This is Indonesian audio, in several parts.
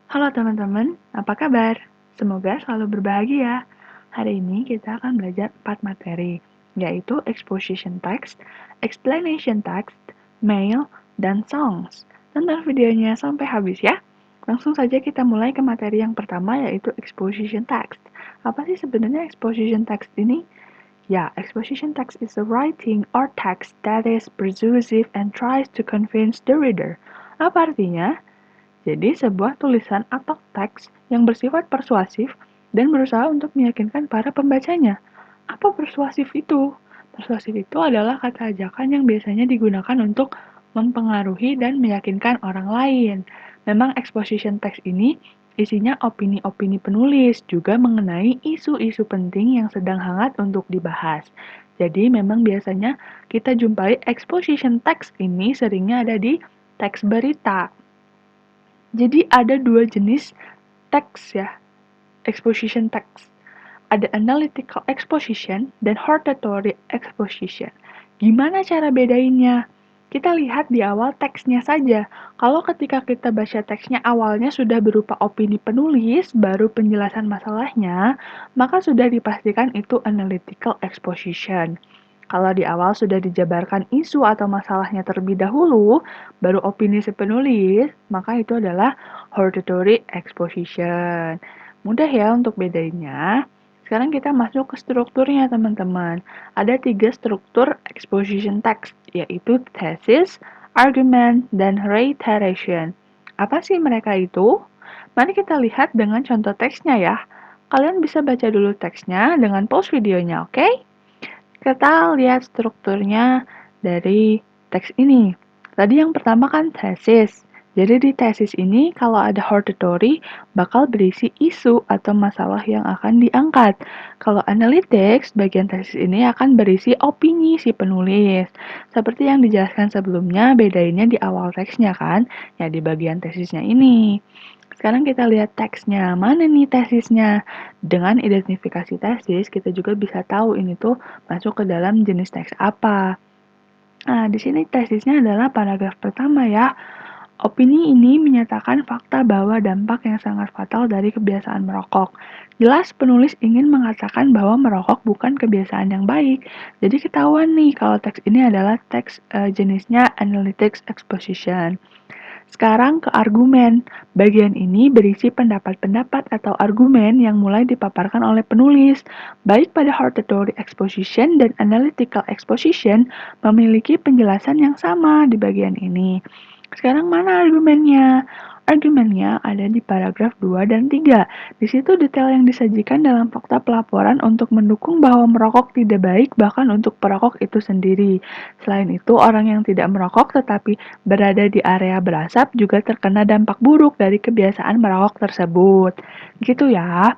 Halo teman-teman, apa kabar? Semoga selalu berbahagia. Hari ini kita akan belajar 4 materi, yaitu exposition text, explanation text, mail, dan songs. Tonton videonya sampai habis ya. Langsung saja kita mulai ke materi yang pertama, yaitu exposition text. Apa sih sebenarnya exposition text ini? Ya, exposition text is a writing or text that is persuasive and tries to convince the reader. Apa artinya? Jadi, sebuah tulisan atau teks yang bersifat persuasif dan berusaha untuk meyakinkan para pembacanya. Apa persuasif itu? Persuasif itu adalah kata ajakan yang biasanya digunakan untuk mempengaruhi dan meyakinkan orang lain. Memang exposition text ini isinya opini-opini penulis, juga mengenai isu-isu penting yang sedang hangat untuk dibahas. Jadi memang biasanya kita jumpai exposition text ini seringnya ada di teks berita. Jadi ada dua jenis teks ya, exposition text. Ada analytical exposition dan hortatory exposition. Gimana cara bedainnya? Kita lihat di awal teksnya saja. Kalau ketika kita baca teksnya awalnya sudah berupa opini penulis, baru penjelasan masalahnya, maka sudah dipastikan itu analytical exposition. Kalau di awal sudah dijabarkan isu atau masalahnya terlebih dahulu, baru opini si penulis, maka itu adalah hortatory exposition. Mudah ya untuk bedainnya. Sekarang kita masuk ke strukturnya teman-teman. Ada 3 struktur exposition text, yaitu thesis, argument, dan reiteration. Apa sih mereka itu? Mari kita lihat dengan contoh teksnya ya. Kalian bisa baca dulu teksnya dengan pause videonya, oke? Kita lihat strukturnya dari teks ini. Tadi yang pertama kan tesis. Jadi di tesis ini kalau ada hortatory bakal berisi isu atau masalah yang akan diangkat. Kalau analytics, bagian tesis ini akan berisi opini si penulis. Seperti yang dijelaskan sebelumnya, bedainnya di awal teksnya kan, ya di bagian tesisnya ini. Sekarang kita lihat teksnya. Mana nih tesisnya? Dengan identifikasi tesis, kita juga bisa tahu ini tuh masuk ke dalam jenis teks apa. Nah, di sini tesisnya adalah paragraf pertama ya. Opini ini menyatakan fakta bahwa dampak yang sangat fatal dari kebiasaan merokok. Jelas penulis ingin mengatakan bahwa merokok bukan kebiasaan yang baik. Jadi ketahuan nih kalau teks ini adalah teks jenisnya analytics exposition. Sekarang ke argumen. Bagian ini berisi pendapat-pendapat atau argumen yang mulai dipaparkan oleh penulis. Baik pada hortatory exposition dan analytical exposition memiliki penjelasan yang sama di bagian ini. Sekarang mana argumennya? Argumennya ada di paragraf 2 dan 3. Di situ detail yang disajikan dalam fakta pelaporan untuk mendukung bahwa merokok tidak baik bahkan untuk perokok itu sendiri. Selain itu, orang yang tidak merokok tetapi berada di area berasap juga terkena dampak buruk dari kebiasaan merokok tersebut. Gitu ya.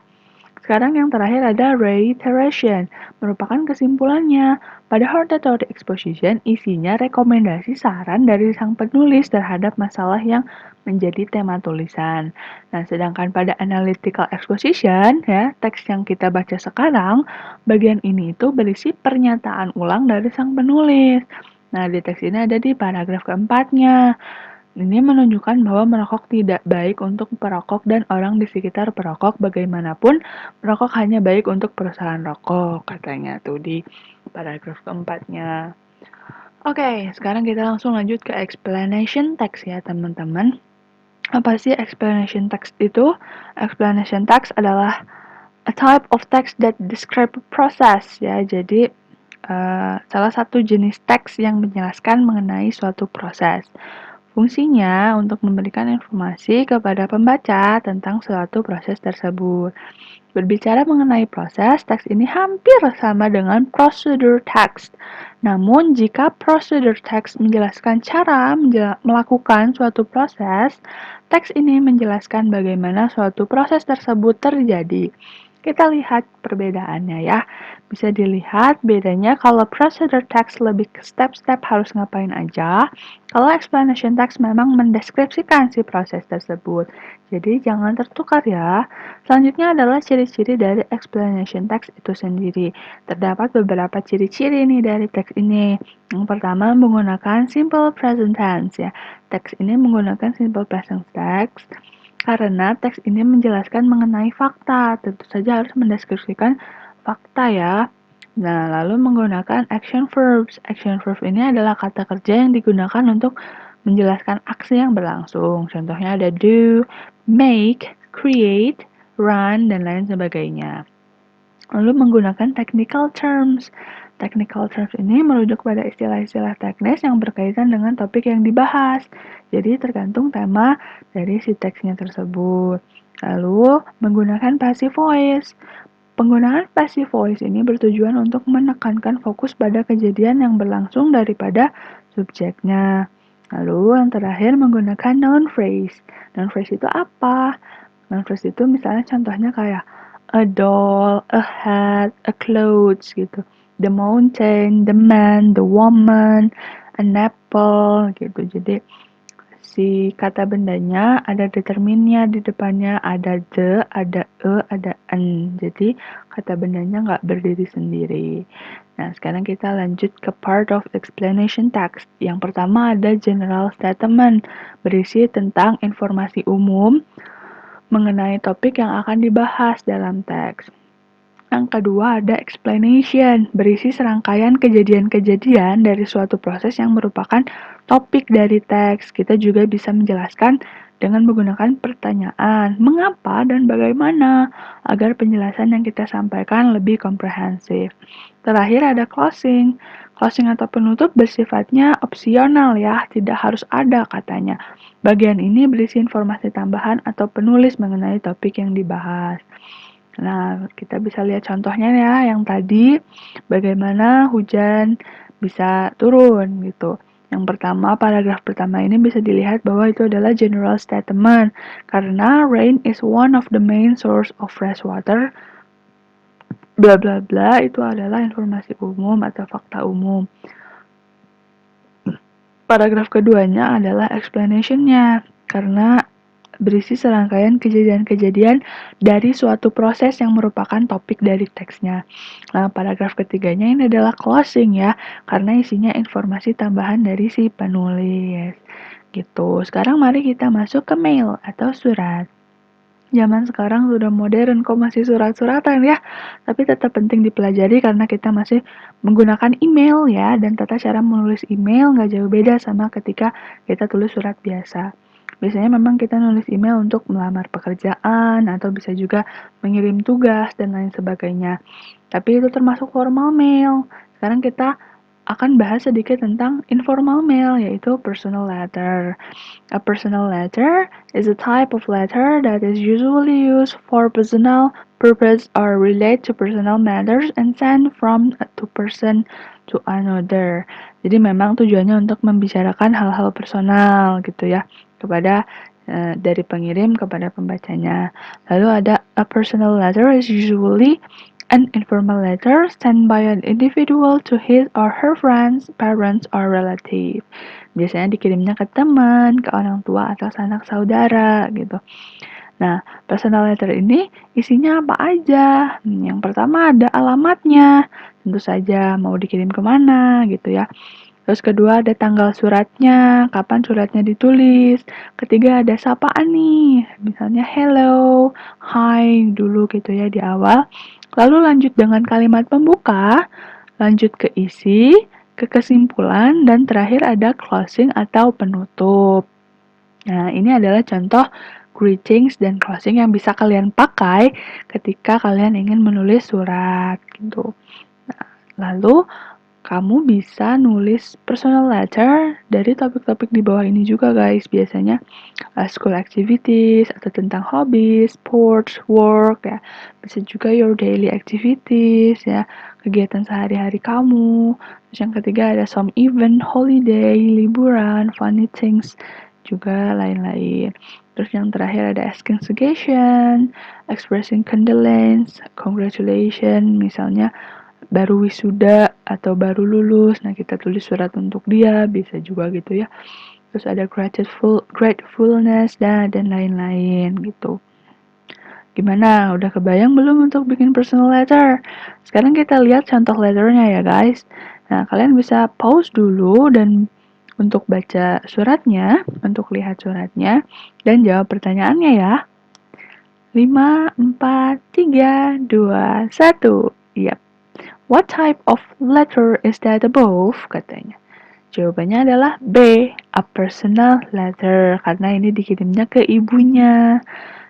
Sekarang yang terakhir ada reiteration, merupakan kesimpulannya. Pada hortatory exposition, isinya rekomendasi saran dari sang penulis terhadap masalah yang menjadi tema tulisan. Nah, sedangkan pada analytical exposition, ya, teks yang kita baca sekarang, bagian ini itu berisi pernyataan ulang dari sang penulis. Nah, di teks ini ada di paragraf keempatnya. Ini menunjukkan bahwa merokok tidak baik untuk perokok dan orang di sekitar perokok. Bagaimanapun, merokok hanya baik untuk perusahaan rokok, katanya tuh di paragraf keempatnya. Oke, sekarang kita langsung lanjut ke explanation text ya teman-teman. Apa sih explanation text itu? Explanation text adalah a type of text that describe a process ya. Jadi salah satu jenis teks yang menjelaskan mengenai suatu proses. Fungsinya untuk memberikan informasi kepada pembaca tentang suatu proses tersebut. Berbicara mengenai proses, teks ini hampir sama dengan procedure text. Namun, jika procedure text menjelaskan cara melakukan suatu proses, teks ini menjelaskan bagaimana suatu proses tersebut terjadi. Kita lihat perbedaannya ya. Bisa dilihat bedanya kalau procedure text lebih ke step-step harus ngapain aja, kalau explanation text memang mendeskripsikan si proses tersebut. Jadi jangan tertukar ya. Selanjutnya adalah ciri-ciri dari explanation text itu sendiri. Terdapat beberapa ciri-ciri nih dari teks ini. Yang pertama menggunakan simple present tense ya. Teks ini menggunakan simple present tense. Karena teks ini menjelaskan mengenai fakta, tentu saja harus mendeskripsikan fakta ya. Nah, lalu menggunakan action verbs. Action verb ini adalah kata kerja yang digunakan untuk menjelaskan aksi yang berlangsung. Contohnya ada do, make, create, run, dan lain sebagainya. Lalu menggunakan technical terms. Technical terms ini merujuk pada istilah-istilah teknis yang berkaitan dengan topik yang dibahas. Jadi tergantung tema dari si teksnya tersebut. Lalu menggunakan passive voice. Penggunaan passive voice ini bertujuan untuk menekankan fokus pada kejadian yang berlangsung daripada subjeknya. Lalu yang terakhir menggunakan noun phrase. Noun phrase itu apa? Noun phrase itu misalnya contohnya kayak a doll, a hat, a clothes gitu. The mountain, the man, the woman, an apple gitu. Jadi si kata bendanya ada determinnya di depannya, ada the, ada ada an. Jadi kata bendanya nggak berdiri sendiri. Nah, sekarang kita lanjut ke part of explanation text. Yang pertama ada general statement, berisi tentang informasi umum mengenai topik yang akan dibahas dalam teks. Yang kedua ada explanation, berisi serangkaian kejadian-kejadian dari suatu proses yang merupakan topik dari teks. Kita juga bisa menjelaskan dengan menggunakan pertanyaan, mengapa dan bagaimana, agar penjelasan yang kita sampaikan lebih komprehensif. Terakhir ada closing. Closing atau penutup bersifatnya opsional ya, tidak harus ada katanya. Bagian ini berisi informasi tambahan atau penulis mengenai topik yang dibahas. Nah, kita bisa lihat contohnya ya, yang tadi bagaimana hujan bisa turun gitu. Yang pertama, paragraf pertama ini bisa dilihat bahwa itu adalah general statement. Karena rain is one of the main source of fresh water, bla bla bla, itu adalah informasi umum atau fakta umum. Paragraf keduanya adalah explanation-nya. Karena berisi serangkaian kejadian-kejadian dari suatu proses yang merupakan topik dari teksnya. Nah, paragraf ketiganya ini adalah closing ya, karena isinya informasi tambahan dari si penulis. Gitu. Sekarang mari kita masuk ke mail atau surat. Zaman sekarang sudah modern kok masih surat-suratan ya, tapi tetap penting dipelajari karena kita masih menggunakan email ya, dan tata cara menulis email nggak jauh beda sama ketika kita tulis surat biasa. Biasanya memang kita nulis email untuk melamar pekerjaan atau bisa juga mengirim tugas dan lain sebagainya. Tapi itu termasuk formal mail. Sekarang kita akan bahas sedikit tentang informal mail, yaitu personal letter. A personal letter is a type of letter that is usually used for personal purpose or relate to personal matters and sent from to person to another. Jadi memang tujuannya untuk membicarakan hal-hal personal gitu ya, kepada dari pengirim kepada pembacanya. Lalu ada a personal letter is usually an informal letter sent by an individual to his or her friends, parents, or relative. Biasanya dikirimnya ke teman, ke orang tua, atau sanak saudara gitu. Nah, personal letter ini isinya apa aja? Yang pertama ada alamatnya, tentu saja mau dikirim kemana gitu ya. Terus kedua ada tanggal suratnya, kapan suratnya ditulis. Ketiga ada sapaan nih, misalnya hello, hi dulu gitu ya di awal. Lalu lanjut dengan kalimat pembuka, lanjut ke isi, ke kesimpulan, dan terakhir ada closing atau penutup. Nah, ini adalah contoh greetings dan closing yang bisa kalian pakai ketika kalian ingin menulis surat gitu. Nah, lalu kamu bisa nulis personal letter dari topik-topik di bawah ini juga guys. Biasanya school activities atau tentang hobbies, sports, work ya. Bisa juga your daily activities ya, kegiatan sehari-hari kamu. Terus yang ketiga ada some event, holiday, liburan, funny things, juga lain-lain. Terus yang terakhir ada asking suggestion, expressing condolence, congratulations, misalnya baru wisuda atau baru lulus, nah kita tulis surat untuk dia, bisa juga gitu ya. Terus ada gratefulness dan lain-lain gitu. Gimana? Udah kebayang belum untuk bikin personal letter? Sekarang kita lihat contoh letternya ya guys. Nah, kalian bisa pause dulu dan Untuk baca suratnya, untuk lihat suratnya, dan jawab pertanyaannya ya. 5, 4, 3, 2, 1. Yap. What type of letter is that above? Katanya. Jawabannya adalah B, a personal letter, karena ini dikirimnya ke ibunya.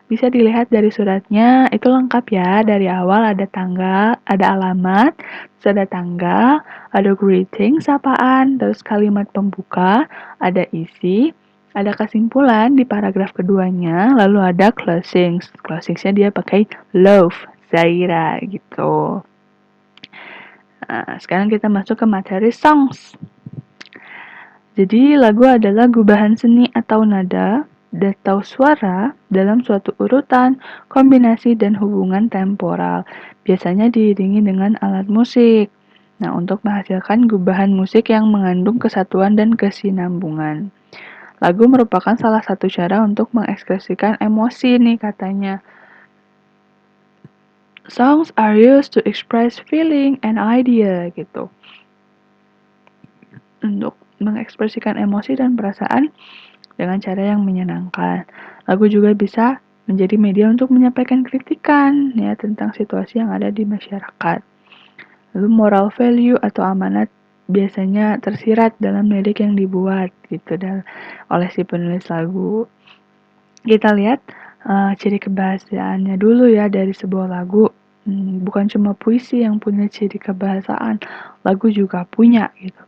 Bisa dilihat dari suratnya, itu lengkap ya. Dari awal ada tanggal, ada alamat, terus ada tanggal, ada greeting, sapaan, terus kalimat pembuka, ada isi, ada kesimpulan di paragraf keduanya, lalu ada closing. Closingsnya dia pakai love, Zaira gitu. Nah, sekarang kita masuk ke materi songs. Jadi lagu adalah gubahan seni atau nada atau suara dalam suatu urutan, kombinasi, dan hubungan temporal. Biasanya diiringi dengan alat musik. Nah, untuk menghasilkan gubahan musik yang mengandung kesatuan dan kesinambungan. Lagu merupakan salah satu cara untuk mengekspresikan emosi nih katanya. Songs are used to express feeling and idea gitu. Untuk mengekspresikan emosi dan perasaan dengan cara yang menyenangkan. Lagu juga bisa menjadi media untuk menyampaikan kritikan ya tentang situasi yang ada di masyarakat. Lalu moral value atau amanat biasanya tersirat dalam lirik yang dibuat gitu oleh si penulis lagu. Kita lihat ciri kebahasaannya dulu ya dari sebuah lagu. Bukan cuma puisi yang punya ciri kebahasaan, lagu juga punya gitu.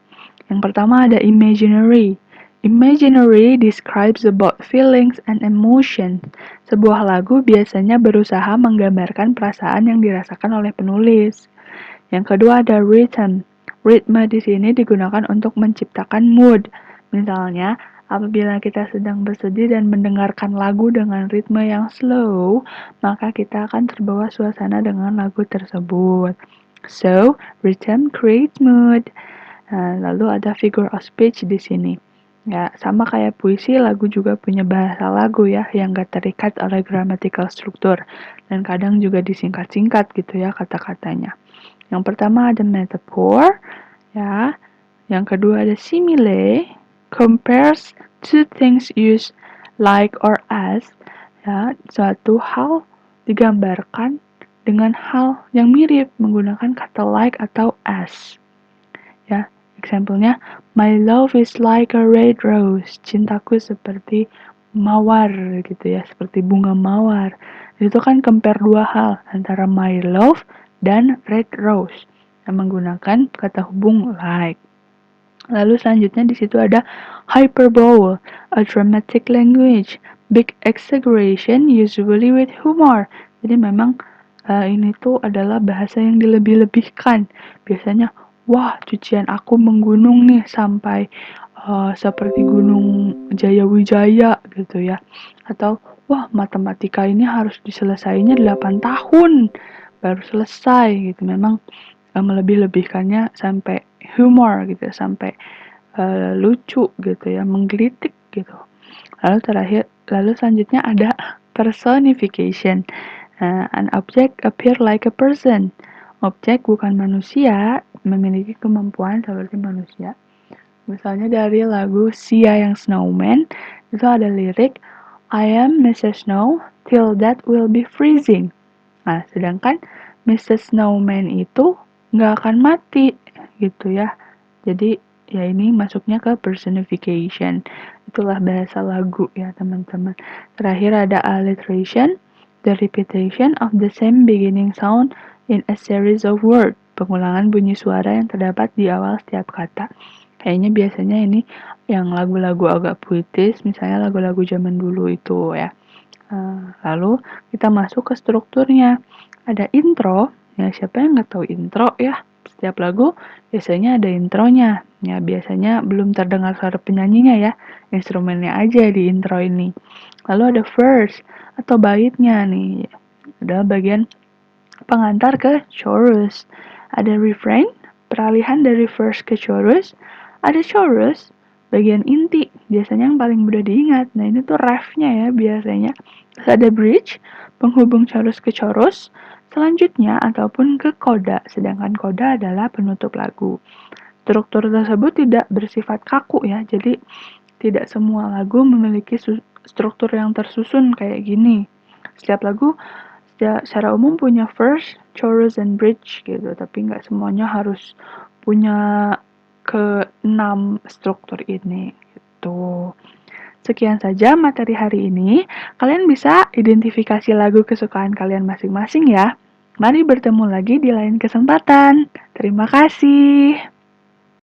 Yang pertama ada imaginary. Imaginary describes about feelings and emotions. Sebuah lagu biasanya berusaha menggambarkan perasaan yang dirasakan oleh penulis. Yang kedua ada rhythm. Ritme di sini digunakan untuk menciptakan mood. Misalnya, apabila kita sedang bersedih dan mendengarkan lagu dengan ritme yang slow, maka kita akan terbawa suasana dengan lagu tersebut. So, rhythm creates mood. Nah, lalu ada figure of speech di sini. Ya, sama kayak puisi, lagu juga punya bahasa lagu ya, yang gak terikat oleh grammatical struktur. Dan kadang juga disingkat-singkat gitu ya kata-katanya. Yang pertama ada metaphor, ya. Yang kedua ada simile, compares two things used like or as, ya. Suatu hal digambarkan dengan hal yang mirip menggunakan kata like atau as. Ya, example-nya, my love is like a red rose. Cintaku seperti mawar gitu ya, seperti bunga mawar. Itu kan compare dua hal antara my love dan red rose yang menggunakan kata hubung like. Lalu selanjutnya di situ ada hyperbole, a dramatic language, big exaggeration usually with humor. Jadi memang ini tuh adalah bahasa yang dilebih-lebihkan. Biasanya, wah cucian aku menggunung nih sampai seperti gunung Jayawijaya gitu ya. Atau, wah matematika ini harus diselesainya 8 tahun baru selesai gitu. Memang melebih-lebihkannya sampai humor gitu, sampai lucu gitu ya, menggelitik gitu. Lalu selanjutnya ada personification. An object appear like a person. Objek bukan manusia, memiliki kemampuan seperti manusia. Misalnya dari lagu Sia yang Snowman, itu ada lirik, I am Mrs. Snow, till that will be freezing. Nah, sedangkan Mrs. Snowman itu nggak akan mati, gitu ya. Jadi, ya ini masuknya ke personification. Itulah bahasa lagu ya, teman-teman. Terakhir ada alliteration, the repetition of the same beginning sound in a series of words. Pengulangan bunyi suara yang terdapat di awal setiap kata. Kayaknya biasanya ini yang lagu-lagu agak puitis, misalnya lagu-lagu zaman dulu itu ya. Lalu kita masuk ke strukturnya. Ada intro, ya siapa yang nggak tahu intro ya? Setiap lagu biasanya ada intronya. Ya biasanya belum terdengar suara penyanyinya ya, instrumennya aja di intro ini. Lalu ada verse atau baitnya nih, adalah bagian pengantar ke chorus. Ada refrain, peralihan dari verse ke chorus. Ada chorus, bagian inti, biasanya yang paling mudah diingat. Nah ini tuh refnya ya biasanya. Terus ada bridge, penghubung chorus ke chorus. Selanjutnya ataupun ke coda, sedangkan coda adalah penutup lagu. struktur tersebut tidak bersifat kaku ya, jadi tidak semua lagu memiliki struktur yang tersusun kayak gini. Setiap lagu secara umum punya verse, chorus, and bridge gitu, tapi nggak semuanya harus punya ke-6 struktur ini gitu. Sekian saja materi hari ini. Kalian bisa identifikasi lagu kesukaan kalian masing-masing ya. Mari bertemu lagi di lain kesempatan. Terima kasih.